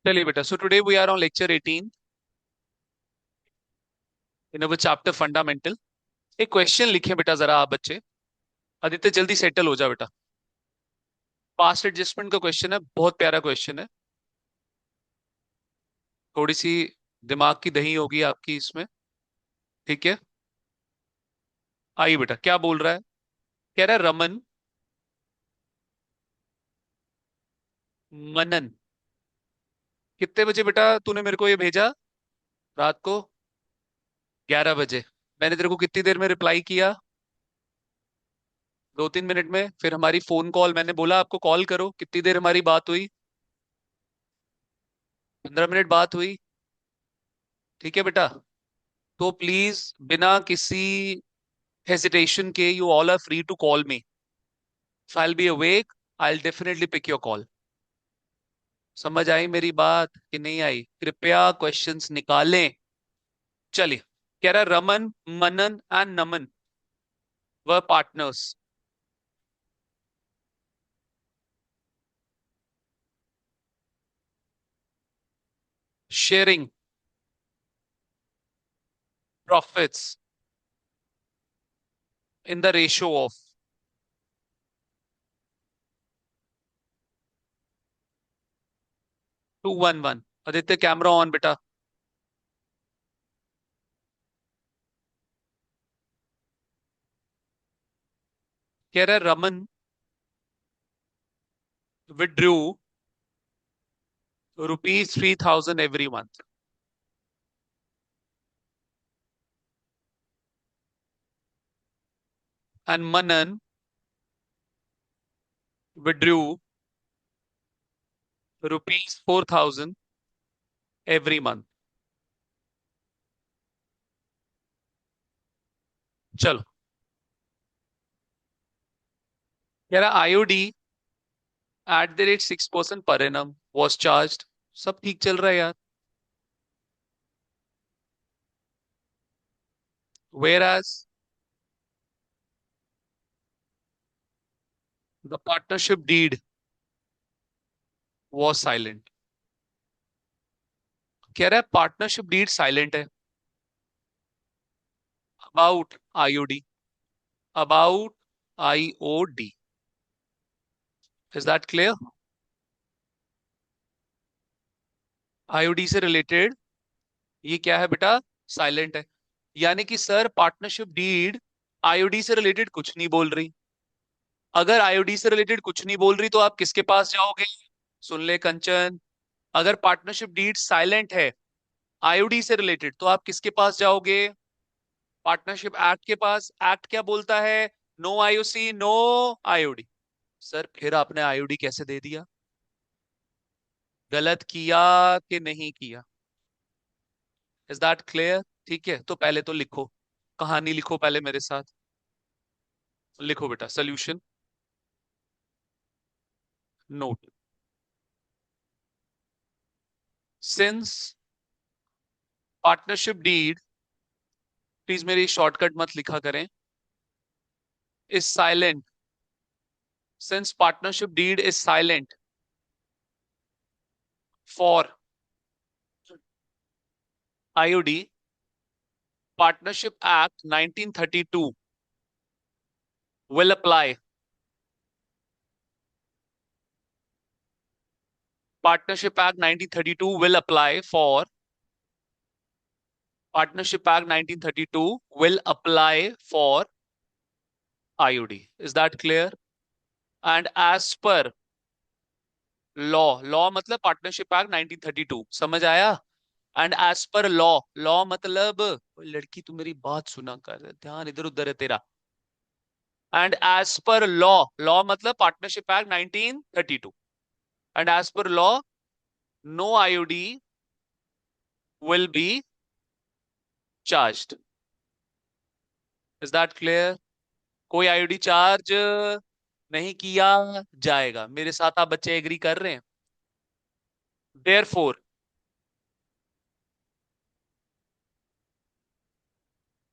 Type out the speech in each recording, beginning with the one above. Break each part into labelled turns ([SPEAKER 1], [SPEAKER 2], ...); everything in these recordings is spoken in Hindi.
[SPEAKER 1] चलिए बेटा, so today we are on lecture 18 in our chapter fundamental. एक क्वेश्चन लिखे बेटा जरा आप बच्चे। आदित्य जल्दी सेटल हो जा बेटा। पास्ट एडजस्टमेंट का क्वेश्चन है, बहुत प्यारा क्वेश्चन है। थोड़ी सी दिमाग की दही होगी आपकी इसमें। ठीक है, आइए बेटा, क्या बोल रहा है। कह रहा है रमन मनन। कितने बजे बेटा तूने मेरे को ये भेजा? रात को 11 बजे। मैंने तेरे को कितनी देर में रिप्लाई किया? 2-3 मिनट में। फिर हमारी फोन कॉल, मैंने बोला आपको कॉल करो, कितनी देर हमारी बात हुई? 15 मिनट बात हुई। ठीक है बेटा, तो प्लीज बिना किसी hesitation के you all are free to call me. If I'll be awake, I'll definitely pick your call. समझ आई मेरी बात कि नहीं आई? कृपया क्वेश्चंस निकालें। चलिए, कह रहा है Raman Manan and Naman were partners. Sharing profits in the ratio of 2:1:1। Aditya camera on बेटा। कह रहा है Raman withdrew ₹3,000 every month and Manan withdrew ₹4,000 every month. चलो, कह रहा IOD @6% per annum was charged। सब ठीक चल रहा है यार। Whereas the partnership deed was silent। कह रहा है पार्टनरशिप डीड साइलेंट है about IOD. About IOD. Is that clear? IOD से रिलेटेड ये क्या है बेटा? साइलेंट है। यानी कि सर पार्टनरशिप डीड आईओडी से रिलेटेड कुछ नहीं बोल रही। अगर आईओडी से रिलेटेड कुछ नहीं बोल रही तो आप किसके पास जाओगे? सुन ले कंचन, अगर पार्टनरशिप डीड साइलेंट है आईओडी से रिलेटेड तो आप किसके पास जाओगे? पार्टनरशिप एक्ट के पास। एक्ट क्या बोलता है? No IOC no IOD. Sir फिर आपने आईओडी कैसे दे दिया? गलत किया कि नहीं किया? Is that clear? ठीक है, तो पहले तो लिखो, कहानी लिखो पहले मेरे साथ। लिखो बेटा solution. Note, since partnership deed, please मेरी शॉर्टकट मत लिखा करें, is silent, since partnership deed is silent for IOD, partnership act 1932 will apply। Partnership Act 1932 will apply for Partnership Act 1932 will apply for IOD. Is that clear? And as per law, law मतलब पार्टनरशिप एक्ट 1932, समझ आया? And as per law, law मतलब लड़की तू मेरी बात सुना कर, ध्यान इधर उधर है तेरा। And as per law, law मतलब partnership act 1932, and as per law no IOD will be charged. Is that clear? कोई आईओडी चार्ज नहीं किया जाएगा। मेरे साथ आप बच्चे एग्री कर रहे हैं? Therefore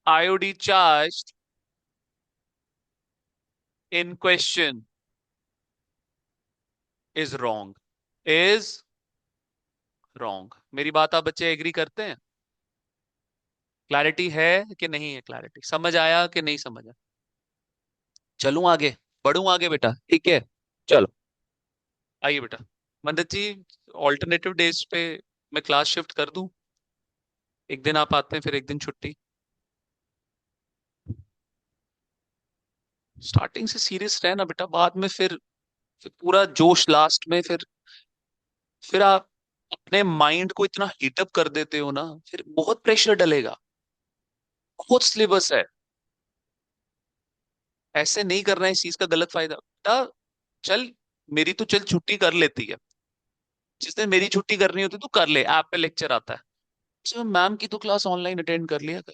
[SPEAKER 1] IOD charge in question is wrong. Is wrong. मेरी बात आप बच्चे एग्री करते हैं? क्लैरिटी है कि नहीं है? क्लैरिटी समझ आया कि नहीं समझ आया? चलूं आगे, बढ़ूं आगे बेटा, ठीक है? चलो आइए बेटा। मंदिर जी, ऑल्टरनेटिव डेज पे मैं क्लास शिफ्ट कर दूं? एक दिन आप आते हैं, फिर एक दिन छुट्टी। स्टार्टिंग से सीरियस रहना बेटा, बाद में फिर पूरा जोश लास्ट में, फिर आप अपने माइंड को इतना हीटअप कर देते हो ना, फिर बहुत प्रेशर डलेगा। बहुत सिलेबस है। ऐसे नहीं करना है, इस चीज का गलत फायदा बेटा। चल, मेरी तो चल छुट्टी कर लेती है। जिस दिन मेरी छुट्टी करनी होती है तो कर ले, ऐप पे लेक्चर आता है। अच्छा, मैम की तो क्लास ऑनलाइन अटेंड कर लिया कर।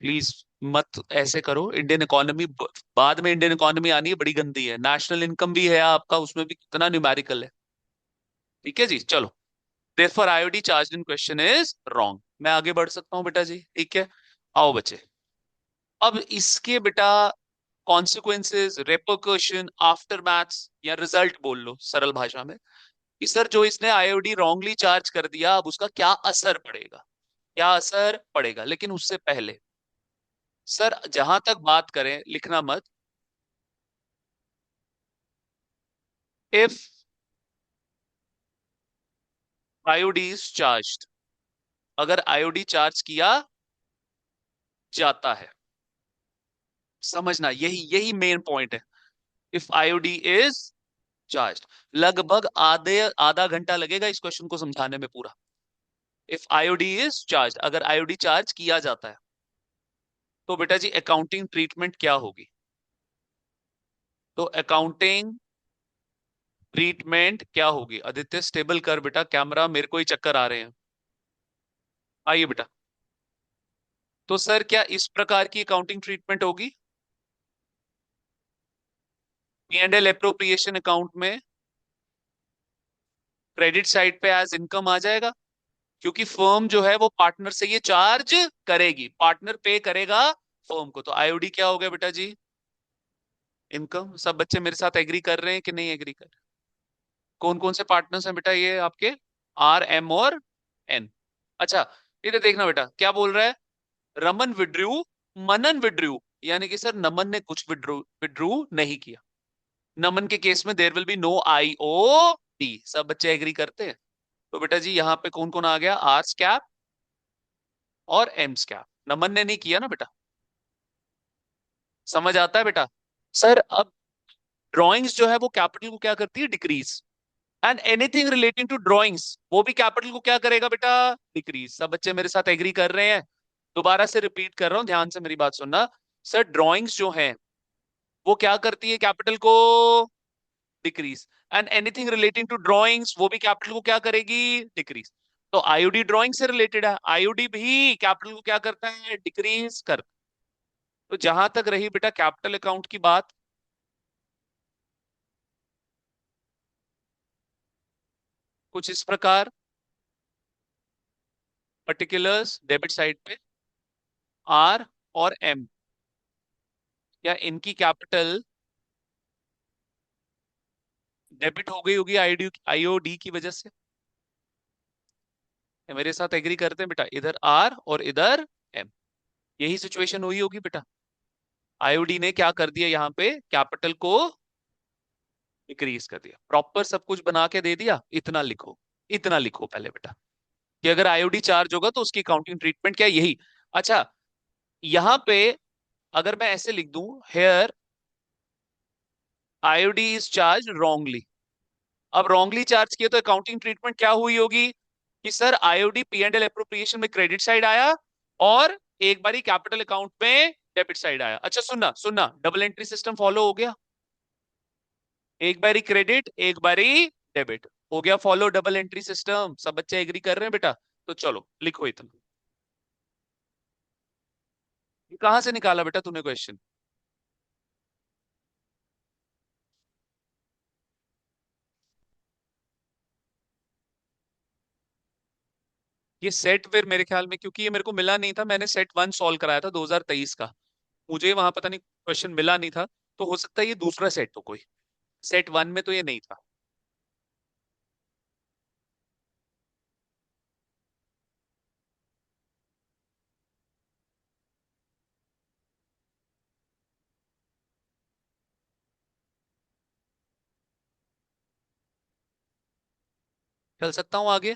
[SPEAKER 1] प्लीज मत ऐसे करो। इंडियन इकोनॉमी बाद में, इंडियन इकोनॉमी आनी है, बड़ी गंदी है। नेशनल इनकम भी है आपका, उसमें भी कितना न्यूमेरिकल है। ठीक है जी, चलो। therefore IOD charged in question is wrong। मैं आगे बढ़ सकता हूँ बेटा जी, ठीक है? आओ बच्चे, अब इसके बेटा कॉन्सिक्वेंसेस, रेपोकशन, आफ्टर मैथ्स या रिजल्ट बोल लो सरल भाषा में, कि सर जो इसने आईओडी रॉन्गली चार्ज कर दिया, अब उसका क्या असर पड़ेगा? क्या असर पड़ेगा? लेकिन उससे पहले सर, जहां तक बात करें, लिखना मत। इफ आईओडी इज चार्ज, अगर आईओडी चार्ज किया जाता है, समझना, यही यही मेन पॉइंट है। इफ आईओडी इज चार्ज, लगभग आधे आधा घंटा लगेगा इस क्वेश्चन को समझाने में पूरा। इफ आईओडी इज चार्ज, अगर आईओडी चार्ज किया जाता है, तो बेटा जी अकाउंटिंग ट्रीटमेंट क्या होगी? तो अकाउंटिंग ट्रीटमेंट क्या होगी? आदित्य स्टेबल कर बेटा कैमरा, मेरे को ही चक्कर आ रहे हैं। आइए बेटा। तो सर क्या इस प्रकार की अकाउंटिंग ट्रीटमेंट होगी? P and L appropriation account में क्रेडिट साइड पे एज इनकम आ जाएगा, क्योंकि फर्म जो है वो पार्टनर से ये चार्ज करेगी, पार्टनर पे करेगा फर्म को। तो आईओडी क्या हो गया बेटा जी? इनकम। सब बच्चे मेरे साथ एग्री कर रहे हैं कि नहीं एग्री कर? कौन कौन से पार्टनर्स हैं बेटा ये आपके? आर, एम और एन। अच्छा, इधर देखना बेटा, क्या बोल रहा है? रमन विड्रू, मनन विड्रू, यानी कि सर नमन ने कुछ विड्रू विड्रू नहीं किया। नमन के केस में there will be no I O D. सब बच्चे एग्री करते हैं? तो बेटा जी यहाँ पे कौन कौन आ गया? आर कैप और एम कैप। नमन ने नहीं किया ना बेटा। समझ आता है बेटा? सर अब ड्राइंग्स जो है वो कैपिटल को क्या करती है? Decrease. And anything relating to drawings, वो भी कैपिटल को क्या करेगा बेटा? डिक्रीज। सब बच्चे मेरे साथ एग्री कर रहे हैं? दोबारा से रिपीट कर रहा हूं, ध्यान से मेरी बात सुनना। सर ड्राइंग्स जो है वो क्या करती है? कैपिटल को decrease. And anything relating to drawings, वो भी कैपिटल को क्या करेगी? डिक्रीज। तो आईओडी ड्राइंग से रिलेटेड है, आईओडी भी कैपिटल को क्या करता है? डिक्रीज करता है। तो जहां तक रही बेटा कैपिटल अकाउंट की बात, कुछ इस प्रकार, पर्टिकुलर्स डेबिट साइड पे आर और एम, या इनकी कैपिटल डेबिट हो गई होगी आईडी आईओडी की वजह से। मेरे साथ एग्री करते हैं बेटा? इधर आर और इधर एम, यही सिचुएशन हुई होगी बेटा। आईओडी ने क्या कर दिया यहाँ पे? कैपिटल को डिक्रीज कर दिया। प्रॉपर सब कुछ बना के दे दिया। इतना लिखो, इतना लिखो पहले बेटा, कि अगर आईओडी चार्ज होगा तो उसकी अकाउंटिंग ट्रीटमेंट क्या है, यही। अच्छा, यहाँ पे अगर मैं ऐसे लिख दूं, here IOD is charge wrongly. अब रॉन्गली चार्ज किया तो अकाउंटिंग ट्रीटमेंट क्या हुई होगी? कि sir IOD P and L appropriation में क्रेडिट साइड आया, और एक बारी कैपिटल अकाउंट में डेबिट साइड आया। अच्छा सुनना सुनना, डबल एंट्री सिस्टम फॉलो हो गया। एक बारी क्रेडिट, एक बारी डेबिट, हो गया फॉलो डबल एंट्री सिस्टम। सब बच्चे एग्री कर रहे हैं बेटा? तो चलो लिखो इतना। ये कहां से निकाला बेटा तूने क्वेश्चन? ये सेट फिर मेरे ख्याल में, क्योंकि ये मेरे को मिला नहीं था, मैंने सेट वन सॉल्व कराया था 2023 का, मुझे वहां पता नहीं क्वेश्चन मिला नहीं था। तो हो सकता है ये दूसरा सेट हो कोई, सेट वन में तो ये नहीं था। चल सकता हूँ आगे?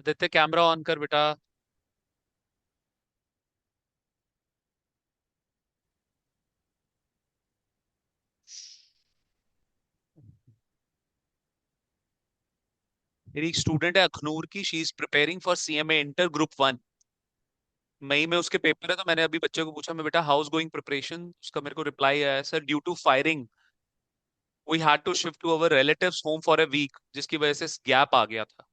[SPEAKER 1] आदित्य कैमरा ऑन कर बेटा। मेरी एक स्टूडेंट है अखनूर की, she is preparing for CMA inter group 1। मई में उसके पेपर है, तो मैंने अभी बच्चे को पूछा, मैं बेटा हाउ इज गोइंग प्रिपरेशन, उसका मेरे को रिप्लाई आया, sir due to firing we had to shift to our relatives home for a week, जिसकी वजह से गैप आ गया था।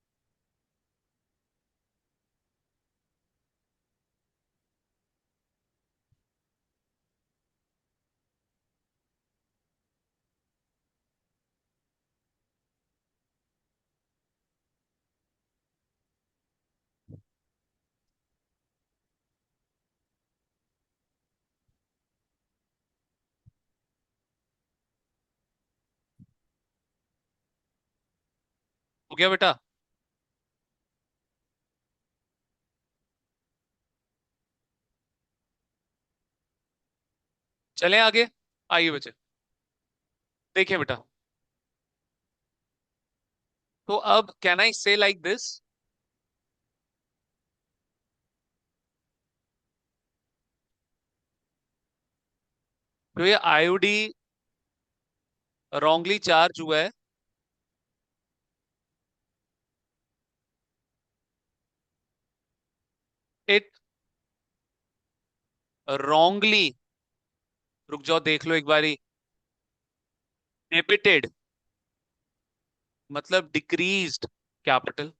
[SPEAKER 1] हो गया बेटा? चलें आगे? आइए बच्चे, देखिए बेटा। तो अब कैन आई से लाइक दिस, तो ये आईओडी रॉन्गली चार्ज हुआ है, इट रॉन्गली, रुक जाओ देख लो एक बारी, डेबिटेड मतलब डिक्रीज्ड कैपिटल।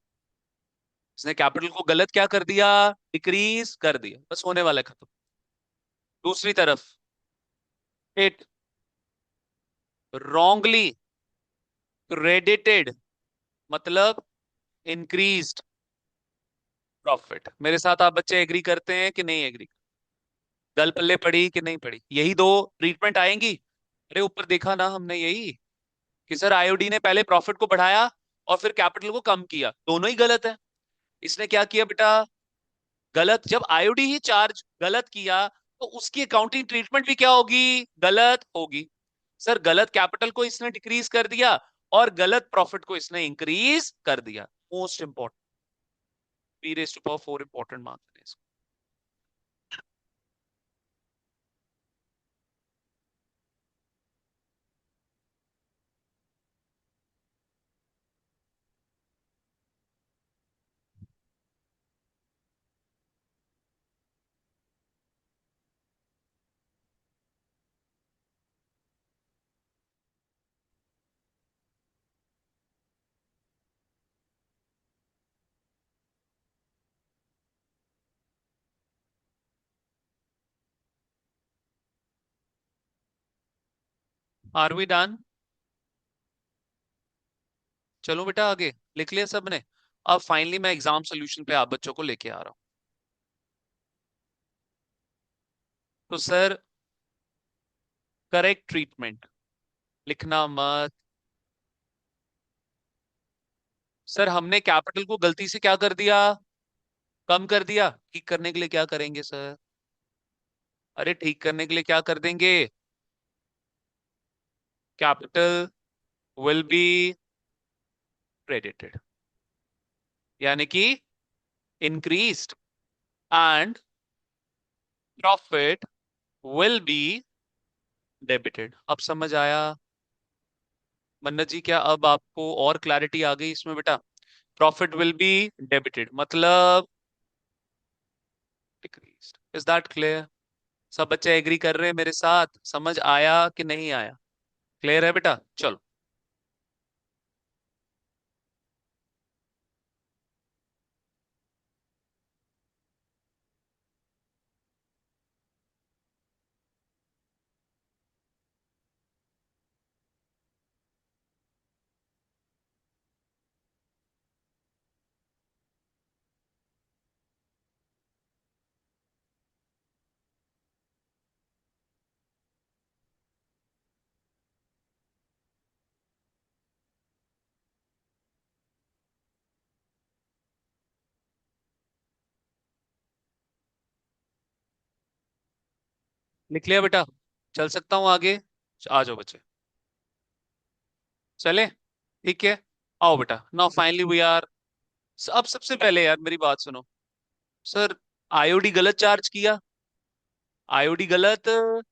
[SPEAKER 1] इसने कैपिटल को गलत क्या कर दिया? डिक्रीज कर दिया, बस होने वाला है, खत्म। दूसरी तरफ, इट रॉन्गली क्रेडिटेड मतलब इंक्रीज्ड प्रॉफिट। मेरे साथ आप बच्चे एग्री करते हैं कि नहीं एग्री? दल पल्ले पड़ी कि नहीं पड़ी? यही दो ट्रीटमेंट आएंगी। अरे ऊपर देखा ना हमने यही, कि सर आईओडी ने पहले प्रॉफिट को बढ़ाया और फिर कैपिटल को कम किया, दोनों ही गलत है। इसने क्या किया बेटा? गलत। जब आईओडी ही चार्ज गलत किया, तो उसकी अकाउंटिंग ट्रीटमेंट भी क्या होगी? गलत होगी। सर गलत कैपिटल को इसने डिक्रीज कर दिया और गलत प्रॉफिट को इसने इंक्रीज कर दिया। Most important, P raise to power 4 important मानते हैं। Are we done? चलो बेटा आगे, लिख लिया सबने? अब फाइनली मैं एग्जाम सोल्यूशन पे आप बच्चों को लेके आ रहा हूँ। तो सर करेक्ट ट्रीटमेंट, लिखना मत। सर हमने कैपिटल को गलती से क्या कर दिया? कम कर दिया। ठीक करने के लिए क्या करेंगे सर? अरे ठीक करने के लिए क्या कर देंगे? कैपिटल विल बी क्रेडिटेड, यानी कि increased, and profit will be debited. अब समझ आया? मन्नत जी क्या अब आपको और क्लैरिटी आ गई इसमें बेटा? प्रॉफिट विल बी डेबिटेड मतलब डिक्रीज्ड। Is that clear? सब बच्चे एग्री कर रहे हैं मेरे साथ? समझ आया कि नहीं आया? क्लियर है बेटा? चलो लिख लिया बेटा? चल सकता हूँ आगे? आ जाओ बच्चे, चले? ठीक है, आओ बेटा, नाउ फाइनली वी आर। अब सबसे पहले यार मेरी बात सुनो। सर, आईओडी गलत चार्ज किया, आईओडी गलत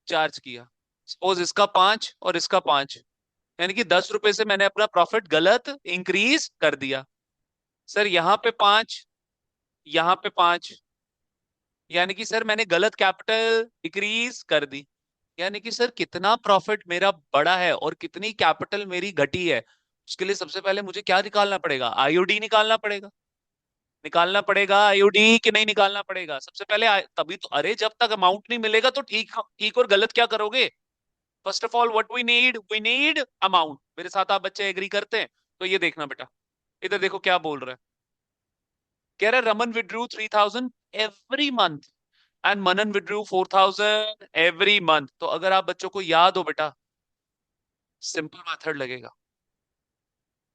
[SPEAKER 1] चार्ज किया। सपोज इसका 5 और इसका 5, यानी कि 10 रुपए से मैंने अपना प्रॉफिट गलत इंक्रीज कर दिया। सर यहाँ पे 5, यहाँ पे 5, यानी कि सर मैंने गलत कैपिटल डिक्रीज कर दी। यानी कि सर कितना प्रॉफिट मेरा बड़ा है और कितनी कैपिटल मेरी घटी है, उसके लिए सबसे पहले मुझे क्या निकालना पड़ेगा? आईओडी निकालना पड़ेगा। निकालना पड़ेगा आईओडी कि नहीं निकालना पड़ेगा? सबसे पहले तभी तो, अरे जब तक अमाउंट नहीं मिलेगा तो ठीक ठीक और गलत क्या करोगे? First of all what we need amount. मेरे साथ आप बच्चे एग्री करते हैं? तो ये देखना बेटा, इधर देखो क्या बोल रहा है। कह रहा है Raman withdrew 3,000 every month and Manan withdrew 4,000 every month. तो अगर आप बच्चों को याद हो बेटा, सिंपल मेथड लगेगा।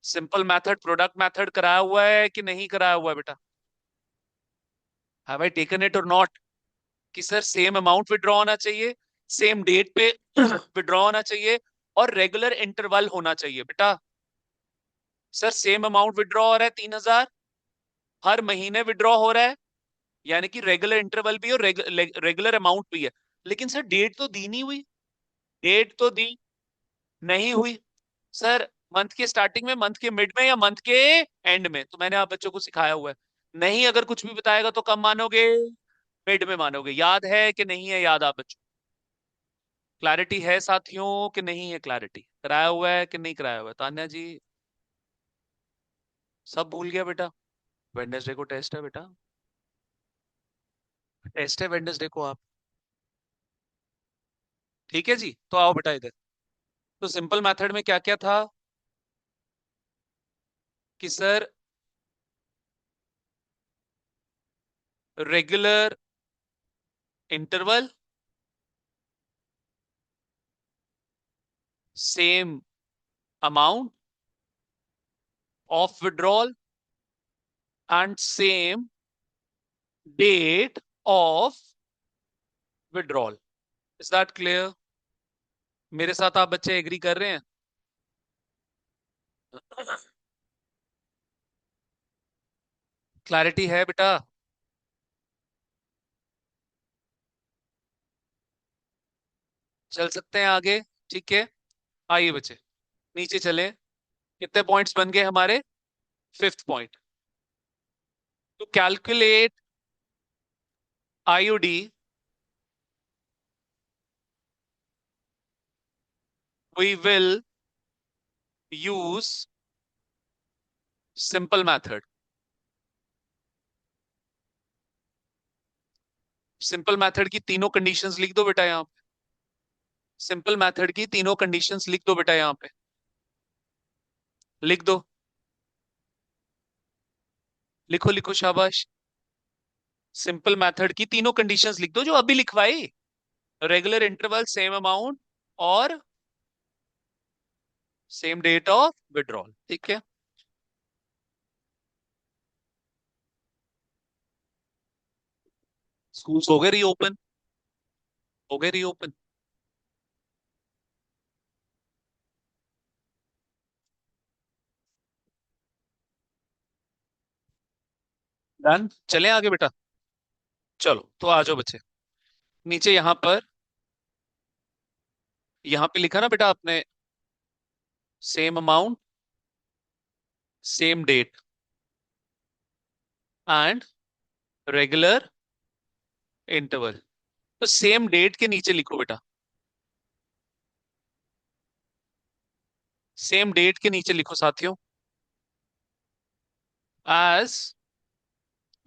[SPEAKER 1] सिंपल मेथड प्रोडक्ट मेथड कराया हुआ है कि नहीं कराया हुआ है बेटा? हैव आई टेकन इट और नॉट? कि सर सेम अमाउंट विड्रॉ होना चाहिए, सेम डेट पे विड्रॉ होना चाहिए, और रेगुलर इंटरवल होना चाहिए बेटा। सर सेम अमाउंट विड्रॉ हो रहा है 3,000, हर महीने विड्रॉ हो रहा है, यानी कि रेगुलर इंटरवल भी और रेगुलर अमाउंट भी है। लेकिन सर डेट तो दी नहीं हुई, डेट तो दी नहीं हुई। सर मंथ के स्टार्टिंग में, मंथ के मिड में, या मंथ के एंड में? तो मैंने आप बच्चों को सिखाया हुआ है, नहीं अगर कुछ भी बताएगा तो कब मानोगे? मिड में मानोगे। याद है कि नहीं है याद आप बच्चों? क्लैरिटी है साथियों कि नहीं है? क्लैरिटी कराया हुआ है कि नहीं कराया हुआ है? तान्या जी सब भूल गया बेटा? वेडनेसडे को टेस्ट है बेटा, टेस्ट है वेडनेसडे को आप। ठीक है जी, तो आओ बेटा इधर। तो सिंपल मेथड में क्या क्या था कि sir regular interval, same amount of withdrawal and same date of withdrawal. Is that clear? मेरे साथ आप बच्चे एग्री कर रहे हैं? क्लैरिटी है बेटा? चल सकते हैं आगे? ठीक है, आइए बच्चे नीचे चले। कितने पॉइंट्स बन गए हमारे? Fifth point, to calculate IOD we will use simple method. Simple method की तीनों कंडीशंस लिख दो बेटा यहाँ पे। सिंपल मैथड की तीनों कंडीशंस लिख दो बेटा यहाँ पे, लिख दो। लिखो लिखो, शाबाश। सिंपल मेथड की तीनों कंडीशंस लिख दो जो अभी लिखवाई। रेगुलर इंटरवल, सेम अमाउंट, और सेम डेट ऑफ विड्रॉल। ठीक है, स्कूल्स हो गए रीओपन? हो गए रीओपन? डन, चलें आगे बेटा? चलो तो आ जाओ बच्चे नीचे। यहाँ पे लिखा ना बेटा आपने, same amount, same date and regular interval. तो सेम डेट के नीचे लिखो बेटा, सेम डेट के नीचे लिखो साथियों, as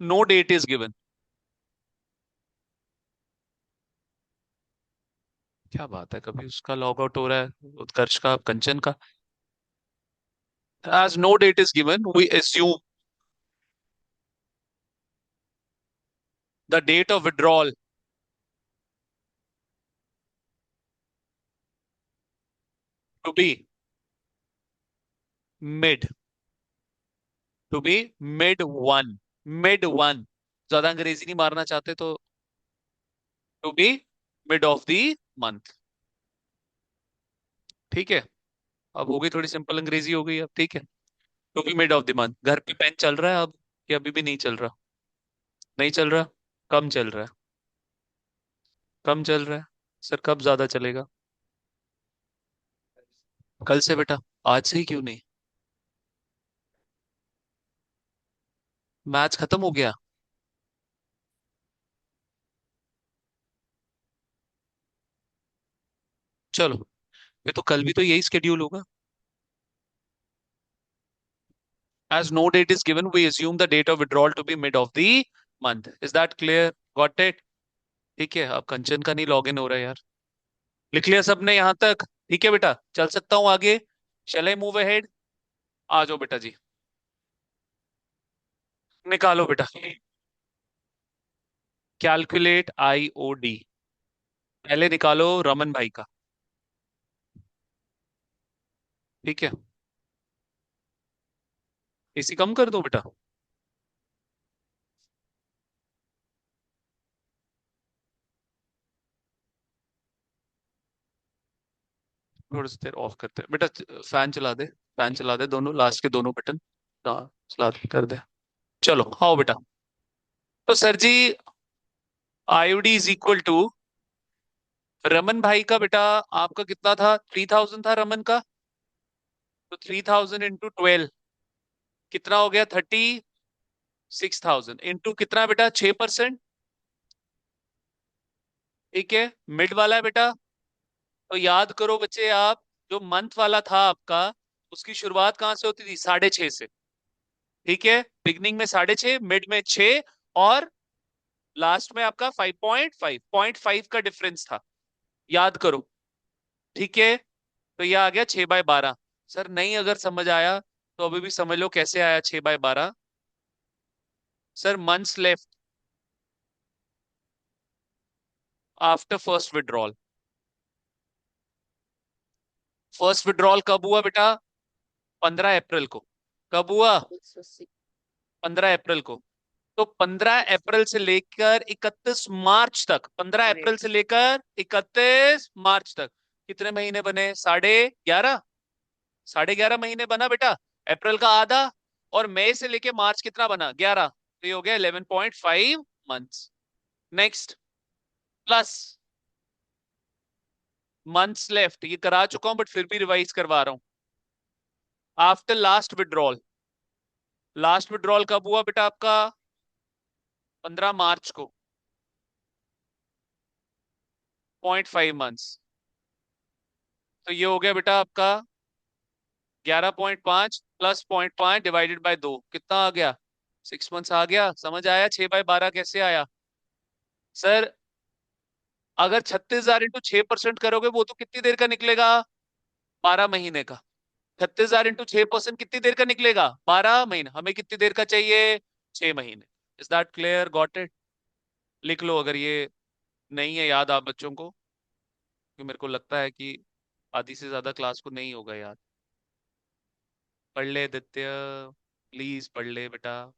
[SPEAKER 1] no date is given. क्या बात है, कभी उसका लॉग आउट हो रहा है, उत्कर्ष का, कंचन का। As no date is given, we assume the date of withdrawal to be mid, to be mid one, mid one। ज्यादा अंग्रेजी नहीं मारना चाहते तो to be mid of the month. ठीक है, अब हो गई थोड़ी सिंपल अंग्रेजी हो गई अब, ठीक है। To be mid of the month, घर पे पेन चल रहा है अब कि अभी भी नहीं चल रहा? नहीं चल रहा? कम चल रहा है? कम चल रहा है। सर कब ज्यादा चलेगा? कल से बेटा। आज से ही क्यों नहीं? मैच खत्म हो गया? चलो, ये तो कल भी तो यही स्केड्यूल होगा। As no date is given, we assume the date of withdrawal to be mid of the month. Is that clear? Got it? ठीक है, अब कंचन का नहीं लॉगिन हो रहा है यार। लिख लिया सबने यहां तक? ठीक है बेटा, चल सकता हूं आगे? Shall I move ahead? आ जाओ बेटा जी। निकालो बेटा। Calculate IOD. पहले निकालो रमन भाई का। ठीक है। इसी कम कर दो बेटा। थोड़ा सा देर ऑफ करते हैं बेटा। फैन चला दे। फैन चला दे, दोनों लास्ट के दोनों बटन। हाँ, चला दे, कर दे। चलो आओ बेटा। तो sir ji, IOD is equal to Raman भाई का बेटा। आपका कितना था? 3000 था रमन का। तो 3000 इंटू 12 कितना हो गया? 36,000 इंटू कितना बेटा? 6%। ठीक है, मिड वाला है बेटा। तो याद करो बच्चे आप, जो मंथ वाला था आपका, उसकी शुरुआत कहां से होती थी? 6.5 से। ठीक है, बिगनिंग में 6.5, मिड में 6, और लास्ट में आपका 5.5, 0.5 का डिफरेंस था। याद करो। ठीक है, तो यह आ गया 6/12। सर नहीं अगर समझ आया तो अभी भी समझ लो कैसे आया 6/12। Sir months left after first withdrawal. First withdrawal कब हुआ बेटा? 15 अप्रैल को। कब हुआ? 15 अप्रैल को। तो 15 अप्रैल से लेकर 31 मार्च तक, 15 अप्रैल से लेकर 31 मार्च तक कितने महीने बने? 11.5। 11.5 महीने बना बेटा। अप्रैल का आधा, और मई से लेके मार्च कितना बना? 11। तो ये हो गया 11.5 months. Next, plus months left, ये करा चुका हूं बट फिर भी रिवाइज करवा रहा हूं। After last withdrawal, last withdrawal कब हुआ बेटा आपका? 15 मार्च को। 0.5 मंथ्स। तो ये हो गया बेटा आपका 11.5 प्लस 0.5 डिवाइडेड बाय 2, कितना आ गया? 6 मंथ्स आ गया। समझ आया 6/12 कैसे आया? सर अगर 36,000 इंटू 6% करोगे वो तो कितनी देर का निकलेगा? 12 महीने का। 36,000 इंटू 6% कितनी देर का निकलेगा? 12 महीने। हमें कितनी देर का चाहिए? 6 महीने। Is that clear? Got it? लिख लो अगर ये नहीं है याद आप बच्चों को, क्योंकि मेरे को लगता है कि आधी से ज्यादा क्लास को नहीं होगा याद। पढ़ ले आदित्य, प्लीज पढ़ ले बेटा।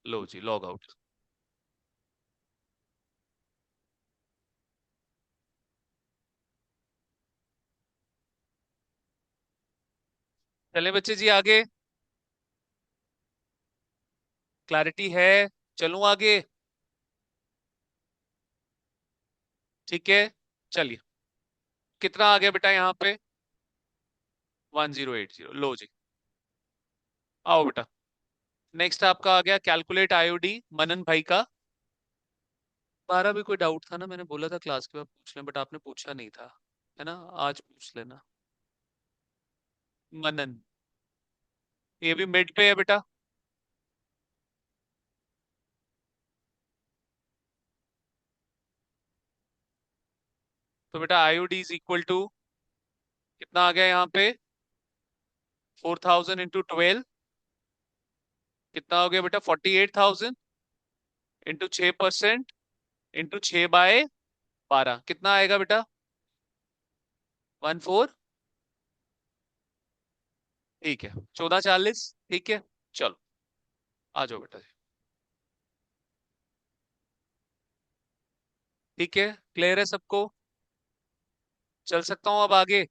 [SPEAKER 1] लो जी, लॉग आउट। चले बच्चे जी आगे। क्लैरिटी है? चलूं आगे? ठीक है, चलिए। कितना आ गया बेटा यहाँ पे? 1080। लो जी, आओ बेटा। नेक्स्ट आपका आ गया कैलकुलेट आईओडी मनन भाई का। 12 भी कोई डाउट था ना? मैंने बोला था क्लास के बाद पूछ लें, बट आपने पूछा नहीं था, है ना? आज पूछ लेना। मनन, ये भी मिड पे है बेटा। तो बेटा आईओडी इज इक्वल टू कितना आ गया यहाँ पे? 4,000 इंटू 12 कितना हो गया बेटा? 48,000 इंटू 6% इंटू 6/12 कितना आएगा बेटा? 14। ठीक है, 1440। ठीक है, चलो आ जाओ बेटा जी। ठीक है, क्लियर है सबको? चल सकता हूँ अब आगे?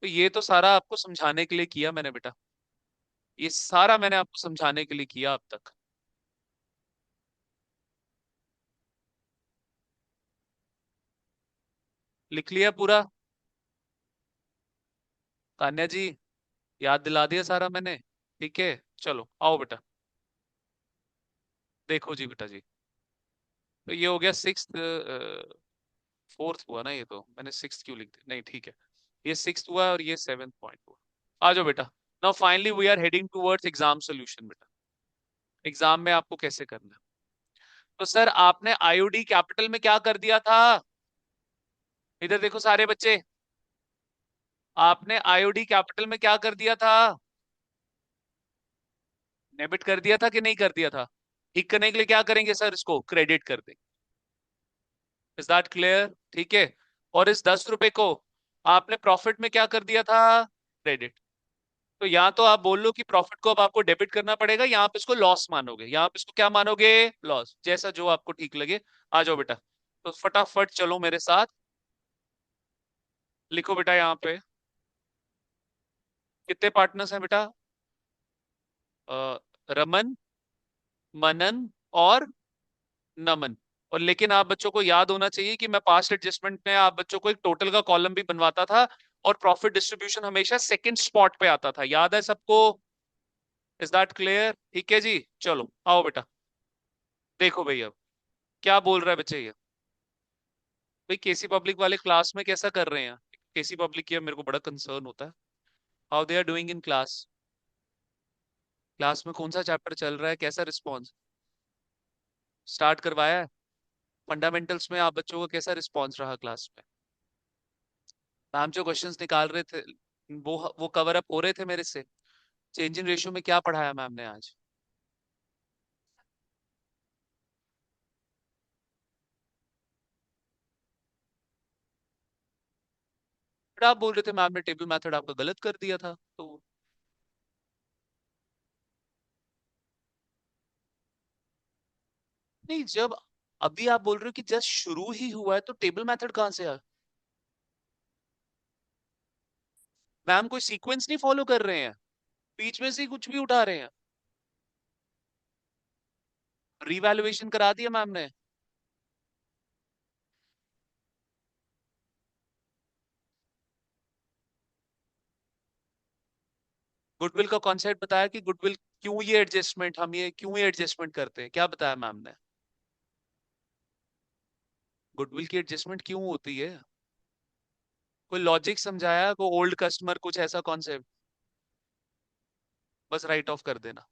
[SPEAKER 1] तो ये तो सारा आपको समझाने के लिए किया मैंने बेटा, ये सारा मैंने आपको समझाने के लिए किया अब तक। लिख लिया पूरा तान्या जी? याद दिला दिया सारा मैंने, ठीक है। चलो आओ बेटा, देखो जी बेटा जी, तो ये हो गया सिक्स, फोर्थ हुआ ना, ये तो मैंने सिक्स क्यों लिख दिया, नहीं ठीक है, ये सिक्स हुआ और ये सेवेंथ पॉइंट हुआ। आ जाओ बेटा, now finally we are heading towards exam solution बेटा। एग्जाम में आपको कैसे करना है? तो सर आपने आईओडी कैपिटल में क्या कर दिया था? इधर देखो सारे बच्चे, आपने आईओडी कैपिटल में क्या कर दिया था? डेबिट कर दिया था कि नहीं कर दिया था? ठीक करने के लिए क्या करेंगे सर, इसको क्रेडिट कर देंगे। Is that clear? ठीक है। और इस 10 रुपए को आपने प्रॉफिट में क्या कर दिया था? क्रेडिट। तो यहाँ तो आप बोल लो कि प्रॉफिट को अब आपको डेबिट करना पड़ेगा, यहाँ पे इसको लॉस मानोगे, यहाँ पे इसको क्या मानोगे? लॉस, जैसा जो आपको ठीक लगे। आ जाओ बेटा, तो फटाफट चलो मेरे साथ, लिखो बेटा यहाँ पे। कितने पार्टनर्स हैं बेटा? रमन, मनन और नमन। और लेकिन आप बच्चों को याद होना चाहिए कि मैं पास्ट एडजस्टमेंट में आप बच्चों को एक टोटल का कॉलम भी बनवाता था, और प्रॉफिट डिस्ट्रीब्यूशन हमेशा सेकंड स्पॉट पे आता था, याद है सबको? Is that clear? ठीक है जी, चलो आओ बेटा, देखो भैया अब क्या बोल रहा है बच्चे ये। भाई केसी पब्लिक वाले क्लास में कैसा कर रहे हैं? केसी पब्लिक की अब मेरे को बड़ा कंसर्न होता है, how they are doing in class. Class में कौन सा चैप्टर चल रहा है, कैसा रिस्पॉन्स? स्टार्ट करवाया है? फंडामेंटल्स में आप बच्चों का कैसा रिस्पॉन्स रहा क्लास में? मैम जो क्वेश्चंस निकाल रहे थे वो कवर अप हो रहे थे मेरे से? चेंज इन रेशियो में क्या पढ़ाया मैम ने आज? बट आप बोल रहे थे मैम ने टेबल मेथड आपका गलत कर दिया था, तो नहीं, जब अभी आप बोल रहे हो कि जस्ट शुरू ही हुआ है, तो टेबल मेथड कहाँ से आया? मैम कोई सीक्वेंस नहीं फॉलो कर रहे हैं, बीच में से ही कुछ भी उठा रहे हैं। रिवैल्यूएशन करा दिया मैम ने? गुडविल का कॉन्सेप्ट बताया कि गुडविल क्यों ये एडजस्टमेंट, हम ये क्यों ये एडजस्टमेंट करते हैं, क्या बताया मैम ने? गुडविल की एडजस्टमेंट क्यों होती है? कोई लॉजिक समझाया, कोई ओल्ड कस्टमर, कुछ ऐसा कॉन्सेप्ट? बस राइट ऑफ कर देना,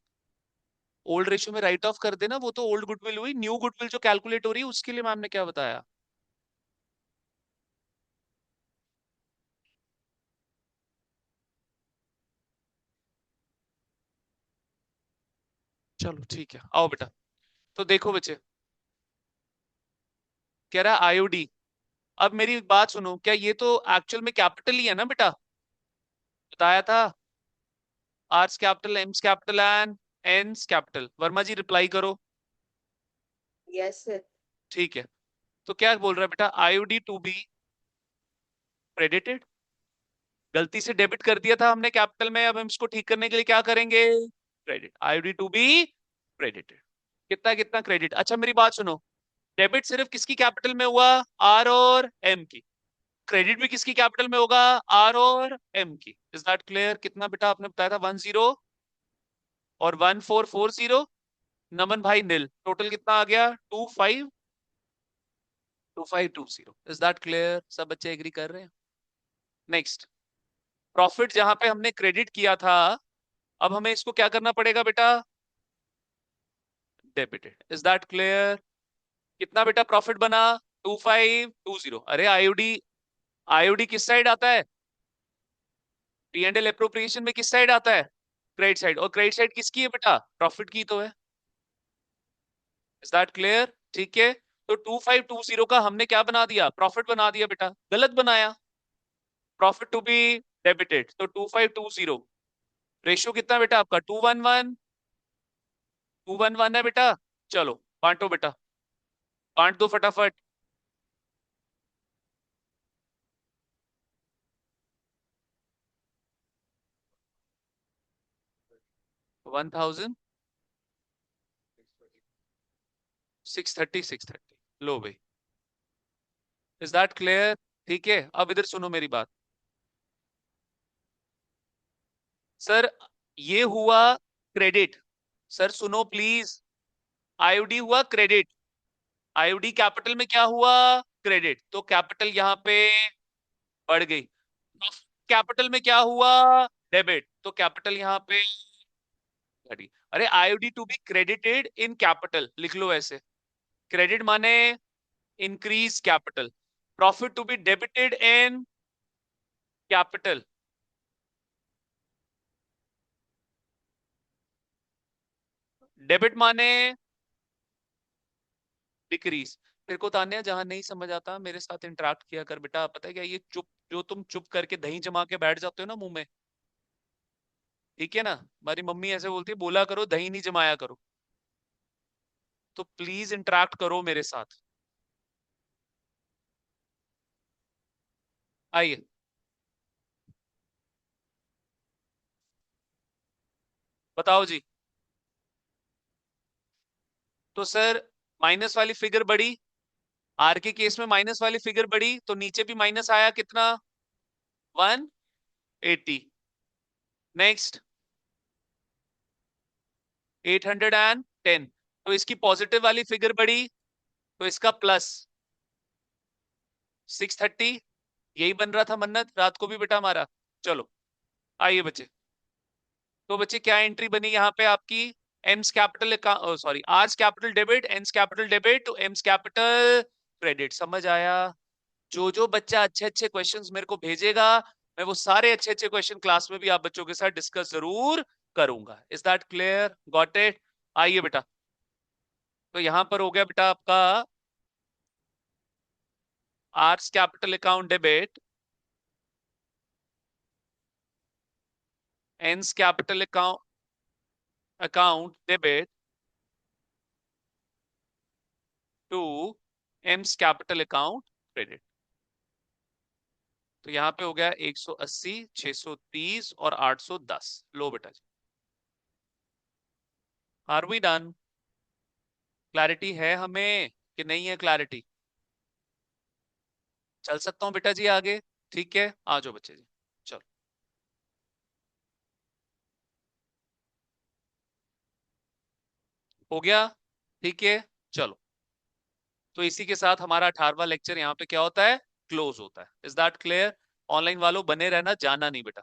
[SPEAKER 1] ओल्ड रेशियो में राइट ऑफ कर देना, वो तो ओल्ड गुडविल हुई, न्यू गुडविल जो कैलकुलेट हो रही है उसके लिए मैम ने क्या बताया? चलो ठीक है, आओ बेटा, तो देखो बच्चे, कह रहा है आईओडी। अब मेरी बात सुनो, क्या ये तो एक्चुअल में कैपिटल ही है ना बेटा? बताया था, R's capital, M's capital and N's capital. Varma ji reply करो।
[SPEAKER 2] Yes sir.
[SPEAKER 1] ठीक है, तो क्या बोल रहा है बेटा? आईओडी टू बी क्रेडिटेड, गलती से डेबिट कर दिया था हमने कैपिटल में, अब हम इसको ठीक करने के लिए क्या करेंगे? Credit, IOD to be credited. कितना कितना क्रेडिट? अच्छा मेरी बात सुनो, डेबिट सिर्फ किसकी कैपिटल में हुआ? आर और एम की। क्रेडिट भी किसकी कैपिटल में होगा? आर और एम की। Is that clear? कितना बेटा आपने बताया था? 10 और 1440। नमन भाई नील, टोटल कितना आ गया? 2520। Is that clear? सब बच्चे एग्री कर रहे हैं? नेक्स्ट, प्रॉफिट जहां पे हमने क्रेडिट किया था, अब हमें इसको क्या करना पड़ेगा बेटा? डेबिटेड। Is that clear? कितना बेटा प्रॉफिट बना? 2520। अरे आईओडी, आईओडी किस साइड आता है? पी एंड एल एप्रोप्रिएशन में किस साइड आता है? Credit side. और क्रेडिट साइड किसकी है बेटा? प्रॉफिट की तो है। Is that clear? ठीक है, तो 2520 का हमने क्या बना दिया? प्रॉफिट बना दिया बेटा, गलत बनाया। प्रॉफिट टू बी डेबिटेड, तो 2520। रेशियो कितना बेटा आपका? 211। 211 है बेटा। चलो बांटो बेटा, बांट दो फटाफट। 1000 630 लो भाई। Is that clear? ठीक है, अब इधर सुनो मेरी बात। सर ये हुआ क्रेडिट। सर सुनो प्लीज। आईओडी हुआ क्रेडिट। आईओडी कैपिटल में क्या हुआ? क्रेडिट। तो कैपिटल यहां पे बढ़ गई। कैपिटल में क्या हुआ? डेबिट। तो कैपिटल यहां पे घट गई। अरे IOD to be credited in capital लिख लो ऐसे। क्रेडिट माने increase capital. Profit to be debited in capital. Debit माने डिक्रीज। तेरे को तान्या जहां नहीं समझ आता मेरे साथ इंटरेक्ट किया कर बेटा। पता है क्या, ये चुप जो तुम चुप करके दही जमा के बैठ जाते हो ना मुंह में, ठीक है ना? हमारी मम्मी ऐसे बोलती है, बोला करो दही नहीं जमाया करो। तो प्लीज इंटरेक्ट करो मेरे साथ। आइए। बताओ जी। तो सर माइनस वाली फिगर बढ़ी। आर के केस में माइनस वाली फिगर बढ़ी तो नीचे भी माइनस आया कितना? 180। नेक्स्ट 810। तो इसकी पॉजिटिव वाली फिगर बढ़ी तो इसका प्लस 630। यही बन रहा था मन्नत रात को भी बेटा हमारा। चलो आइए बच्चे। तो बच्चे क्या एंट्री बनी यहाँ पे आपकी? M's capital, sorry R's capital debit, N's capital debit to M's capital credit. समझ आया? जो बच्चा अच्छे अच्छे क्वेश्चंस मेरे को भेजेगा, मैं वो सारे अच्छे अच्छे क्वेश्चन क्लास में भी आप बच्चों के साथ डिस्कस जरूर करूंगा। Is that clear? Got it? आइए बेटा। तो यहां पर हो गया बेटा आपका R's capital account debit, N's capital account debit to M's capital account credit. तो यहां पे हो गया 180, 630 और 810। लो बेटा जी। Are we done? क्लैरिटी है हमें कि नहीं है क्लैरिटी? चल सकता हूं बेटा जी आगे? ठीक है, आ जाओ बच्चे जी। चलो। हो गया? ठीक है। चलो। तो इसी के साथ हमारा 18वां लेक्चर यहाँ पे क्या होता है? क्लोज होता है। Is that clear? ऑनलाइन वालों बने रहना, जाना नहीं बेटा।